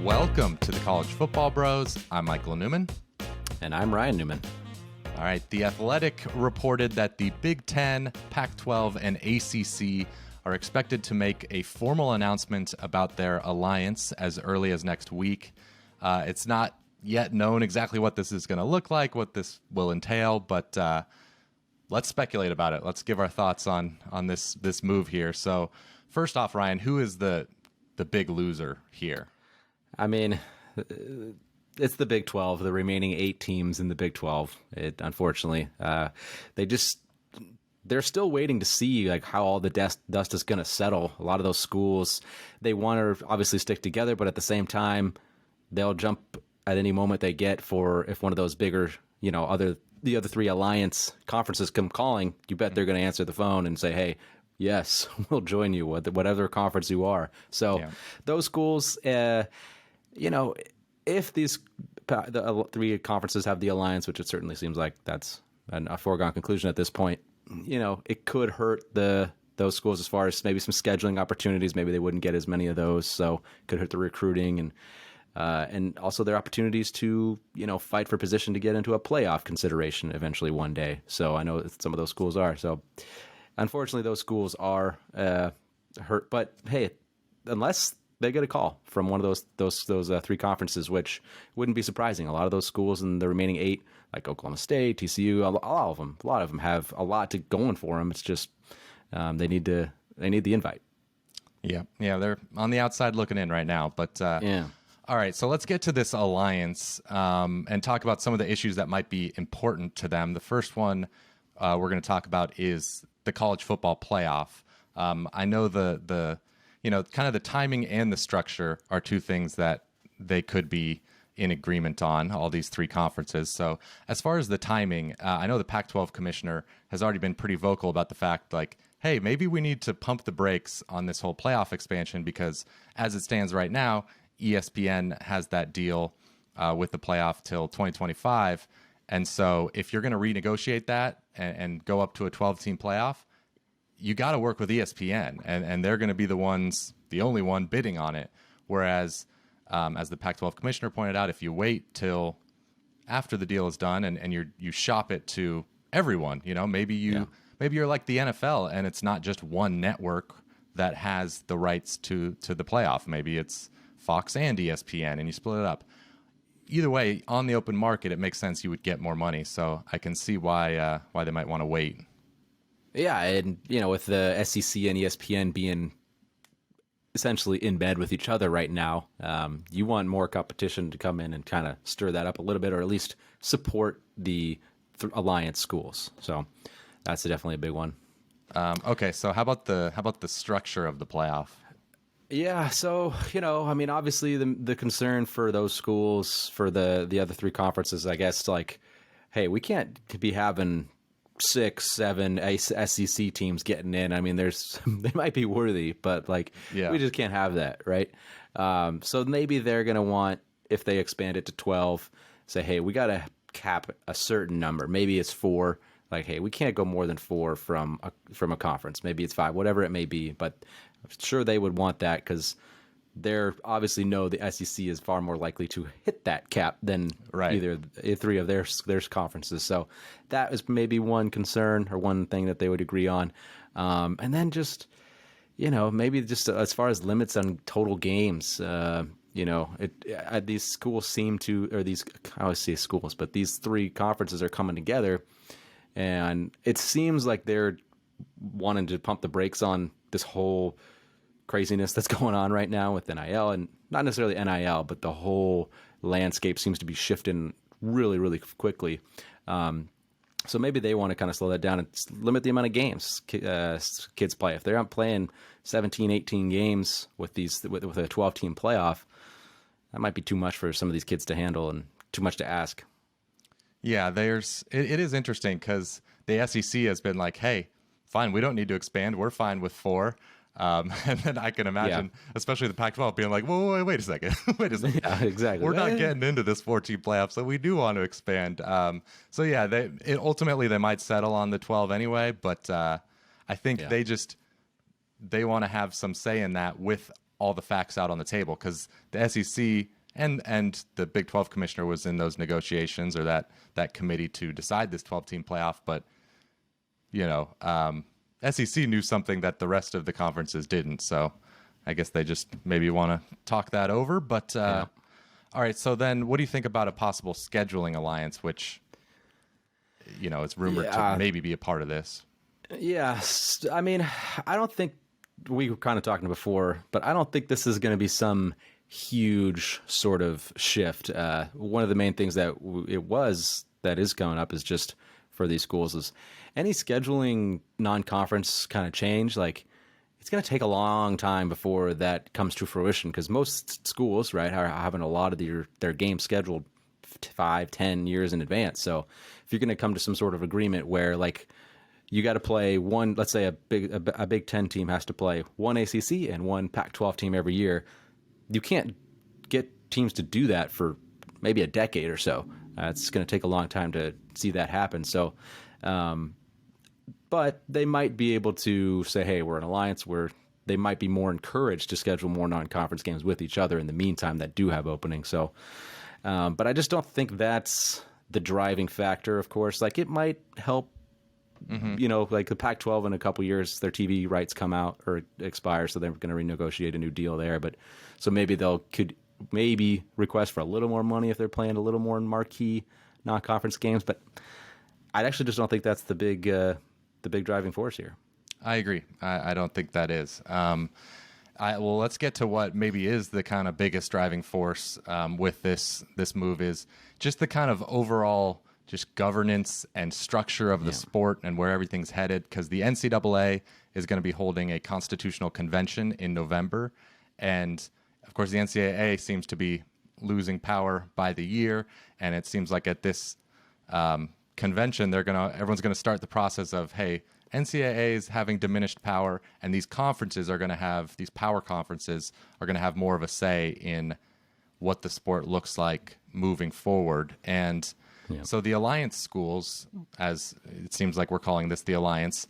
Welcome to the College Football Bros. I'm Michael Newman. And I'm Ryan Newman. All right, The Athletic reported that the Big Ten, Pac-12, and ACC are expected to make a formal announcement about their alliance as early as next week. It's not yet known exactly what this is going to look like, what this will entail, but let's speculate about it. Let's give our thoughts on this move here. So first off, Ryan, who is the big loser here? I mean, it's the Big 12, the remaining 8 teams in the Big 12. Unfortunately, they're still waiting to see like how all the dust is going to settle. A lot of those schools, they want to obviously stick together, but at the same time, they'll jump at any moment they get for if one of those bigger, the other 3 alliance conferences come calling. You bet they're going to answer the phone and say, "Hey, yes, we'll join you, whatever conference you are." So those schools, if the 3 conferences have the alliance, which it certainly seems like that's a foregone conclusion at this point, it could hurt those schools as far as maybe some scheduling opportunities. Maybe they wouldn't get as many of those, so it could hurt the recruiting and also their opportunities to fight for position to get into a playoff consideration eventually one day. So I know some of those schools are. So unfortunately, those schools are hurt. But hey, unless they get a call from one of those 3 conferences, which wouldn't be surprising. A lot of those schools in the remaining 8, like Oklahoma State, TCU, a lot of them have a lot to going for them. It's just they need the invite. Yeah, they're on the outside looking in right now. But all right, so let's get to this alliance and talk about some of the issues that might be important to them. The first one we're going to talk about is the college football playoff. I know the kind of the timing and the structure are 2 things that they could be in agreement on, all these 3 conferences. So as far as the timing, I know the Pac-12 commissioner has already been pretty vocal about the fact, like, hey, maybe we need to pump the brakes on this whole playoff expansion because as it stands right now, ESPN has that deal with the playoff till 2025. And so if you're going to renegotiate that and go up to a 12-team playoff, you got to work with ESPN, and they're going to be the only one bidding on it. Whereas, as the Pac-12 commissioner pointed out, if you wait till after the deal is done and you shop it to everyone, maybe you're like the NFL, and it's not just one network that has the rights to the playoff. Maybe it's Fox and ESPN, and you split it up. Either way, on the open market, it makes sense you would get more money. So I can see why they might want to wait. Yeah, and with the SEC and ESPN being essentially in bed with each other right now, you want more competition to come in and kind of stir that up a little bit, or at least support the alliance schools. So that's definitely a big one. Okay, so how about the structure of the playoff? Yeah, so obviously the concern for those schools, for the other 3 conferences, I guess, like, hey, we can't be having 6, 7 SEC teams getting in. I mean, they might be worthy, but we just can't have that, right? So maybe they're going to want, if they expand it to 12, say, hey, we got to cap a certain number. Maybe it's 4. Like, hey, we can't go more than 4 from a conference. Maybe it's 5, whatever it may be. But I'm sure they would want that because they're obviously know the SEC is far more likely to hit that cap than either 3 of their conferences. So that is maybe one concern or one thing that they would agree on. And then just, maybe just as far as limits on total games, these schools seem to, or these, I always say schools, but these 3 conferences are coming together. And it seems like they're wanting to pump the brakes on this whole craziness that's going on right now with NIL, and not necessarily NIL, but the whole landscape seems to be shifting really, really quickly. So maybe they want to kind of slow that down and limit the amount of games kids play. If they're not playing 17, 18 games with a 12-team playoff, that might be too much for some of these kids to handle and too much to ask. Yeah, it is interesting because the SEC has been like, hey, fine, we don't need to expand. We're fine with 4. And then I can imagine, especially the Pac-12 being like, whoa, wait a second. Yeah, exactly. We're not getting into this 4-team playoff, so we do want to expand. So yeah, ultimately they might settle on the 12 anyway, but I think they want to have some say in that with all the facts out on the table, because the SEC and the Big 12 commissioner was in those negotiations, or that committee to decide this 12-team playoff. But, SEC knew something that the rest of the conferences didn't. So I guess they just maybe want to talk that over. But all right, so then what do you think about a possible scheduling alliance, which, is rumored to maybe be a part of this? Yeah, I mean, I don't think, we were kind of talking before, but I don't think this is going to be some huge sort of shift. One of the main things that is coming up is just for these schools is any scheduling non-conference kind of change. Like, it's going to take a long time before that comes to fruition, because most schools, right, are having a lot of their games scheduled 5-10 years in advance. So if you're going to come to some sort of agreement where, like, you got to play one, let's say a Big Ten team has to play one ACC and one Pac-12 team every year, you can't get teams to do that for maybe a decade or so. It's going to take a long time to see that happen. So, but they might be able to say, hey, we're an alliance, where they might be more encouraged to schedule more non-conference games with each other in the meantime that do have openings. So, but I just don't think that's the driving factor, of course. Like, it might help. Like the Pac-12 in a couple years, their TV rights come out or expire, so they're going to renegotiate a new deal there. But so maybe could request for a little more money if they're playing a little more marquee non-conference games. But I actually just don't think that's the big driving force here. I agree. I don't think that is. Well, let's get to what maybe is the kind of biggest driving force with this move, is just the kind of overall just governance and structure of the sport and where everything's headed, because the NCAA is going to be holding a constitutional convention in November. And of course, the NCAA seems to be losing power by the year. And it seems like at this convention, everyone's going to start the process of, hey, NCAA is having diminished power, and these power conferences are going to have more of a say in what the sport looks like moving forward. And so the Alliance schools, as it seems like we're calling this the Alliance,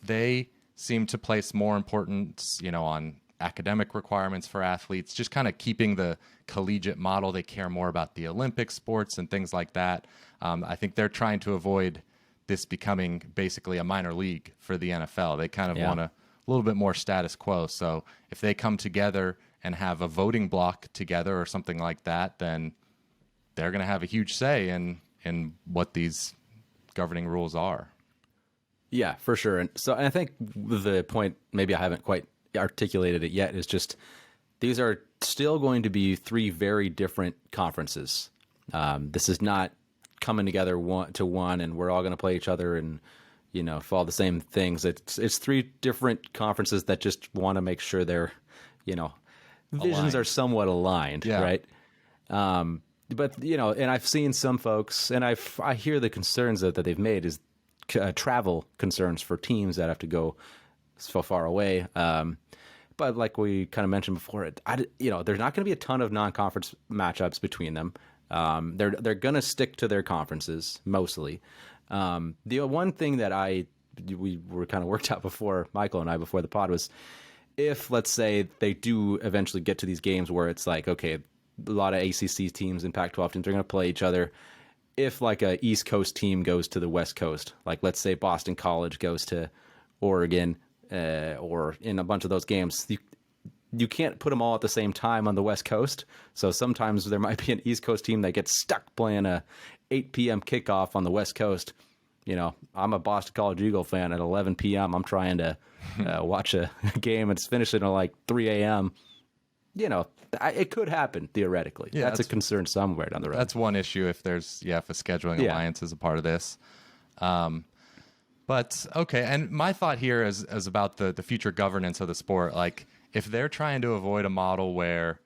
they seem to place more importance, on academic requirements for athletes, just kind of keeping the collegiate model. They care more about the Olympic sports and things like that. I think they're trying to avoid this becoming basically a minor league for the NFL. They kind of want a little bit more status quo. So if they come together and have a voting block together or something like that, then they're going to have a huge say in what these governing rules are. Yeah, for sure. And I think the point, maybe I haven't quite articulated it yet, is just these are still going to be three very different conferences. This is not coming together one to one and we're all going to play each other and follow the same things. It's three different conferences that just want to make sure their visions are somewhat aligned, right? But and I've seen some folks, and I hear the concerns that they've made is travel concerns for teams that have to go so far away. But like we kind of mentioned before, there's not going to be a ton of non-conference matchups between them. They're going to stick to their conferences mostly. The one thing that we were kind of worked out before, Michael and I, before the pod, was if, let's say, they do eventually get to these games where it's like, okay, a lot of ACC teams and Pac-12 teams are going to play each other. If like a East Coast team goes to the West Coast, like let's say Boston College goes to Oregon, or in a bunch of those games, you can't put them all at the same time on the West Coast. So sometimes there might be an East Coast team that gets stuck playing a 8 p.m. kickoff on the West Coast. I'm a Boston College Eagle fan. At 11 p.m., I'm trying to watch a game and it's finishing at like 3 a.m. It could happen theoretically. Yeah, that's a concern somewhere down the road. That's one issue if there's if a scheduling alliance is a part of this. But okay, and my thought here is about the future governance of the sport. Like if they're trying to avoid a model where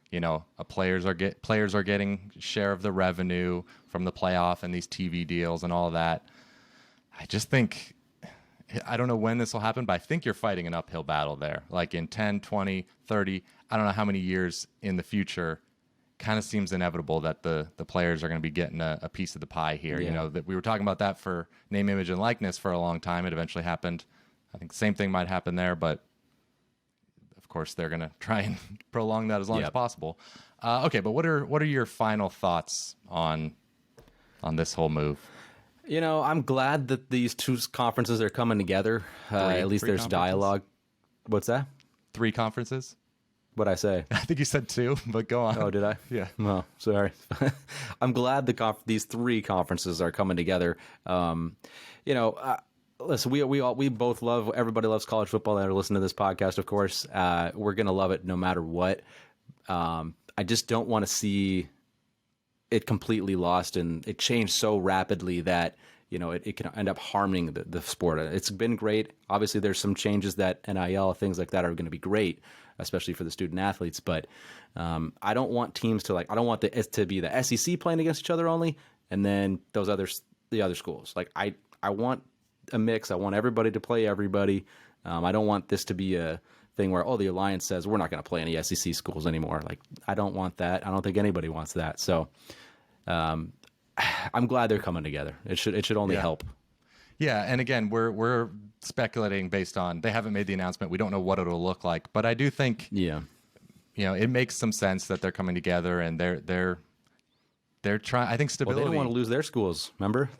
players are getting share of the revenue from the playoff and these TV deals and all of that, I just think, I don't know when this will happen, but I think you're fighting an uphill battle there. Like in 10, 20, 30, I don't know how many years in the future, kind of seems inevitable that the players are going to be getting a piece of the pie here. Yeah. That we were talking about that for name, image, and likeness for a long time. It eventually happened. I think the same thing might happen there, but of course, they're going to try and prolong that as long as possible. Okay, but what are your final thoughts on this whole move? You know, I'm glad that these two conferences are coming together. At least there's dialogue. What's that? 3 conferences? What'd I say? I think you said 2, but go on. Oh, did I? Yeah. Oh, sorry. I'm glad these 3 conferences are coming together. You know, listen, we both love, everybody loves college football that are listening to this podcast, of course. We're going to love it no matter what. I just don't want to see it completely lost, and it changed so rapidly that, you know, it can end up harming the sport. It's been great. Obviously, there's some changes that NIL, things like that, are going to be great, especially for the student athletes. But I don't want teams to I don't want it to be the SEC playing against each other only, and then the other schools. Like I want a mix. I want everybody to play everybody. I don't want this to be a thing where, the Alliance says we're not going to play any SEC schools anymore. Like, I don't want that. I don't think anybody wants that. So I'm glad they're coming together. It should only help. Yeah, and again, we're speculating based on they haven't made the announcement. We don't know what it'll look like, but I do think it makes some sense that they're coming together, and they're trying. I think stability. Well, they don't want to lose their schools. Remember,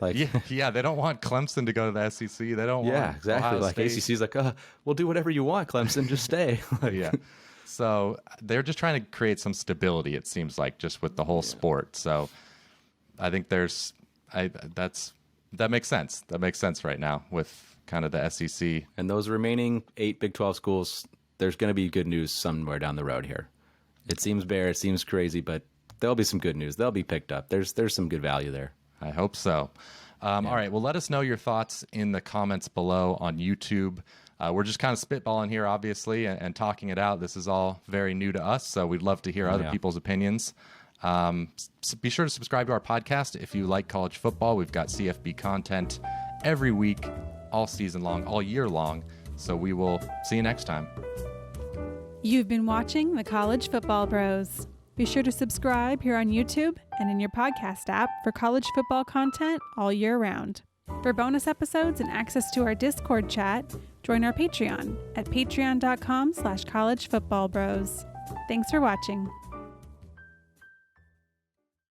yeah, they don't want Clemson to go to the SEC. They don't. Yeah, exactly. Like ACC's like, we'll do whatever you want, Clemson. Just stay. Yeah. So they're just trying to create some stability. It seems like just with the whole sport. So I think that makes sense. That makes sense right now with kind of the SEC and those remaining 8 Big 12 schools. There's going to be good news somewhere down the road here. It seems bare. It seems crazy, but there'll be some good news. They'll be picked up. There's some good value there. I hope so. All right. Well, let us know your thoughts in the comments below on YouTube. We're just kind of spitballing here, obviously, and talking it out. This is all very new to us, so we'd love to hear other people's opinions. Be sure to subscribe to our podcast if you like college football. We've got CFB content every week, all season long, all year long. So we will see you next time. You've been watching the College Football Bros. Be sure to subscribe here on YouTube and in your podcast app for college football content all year round. For bonus episodes and access to our Discord chat, join our Patreon at patreon.com/collegefootballbros. Thanks for watching.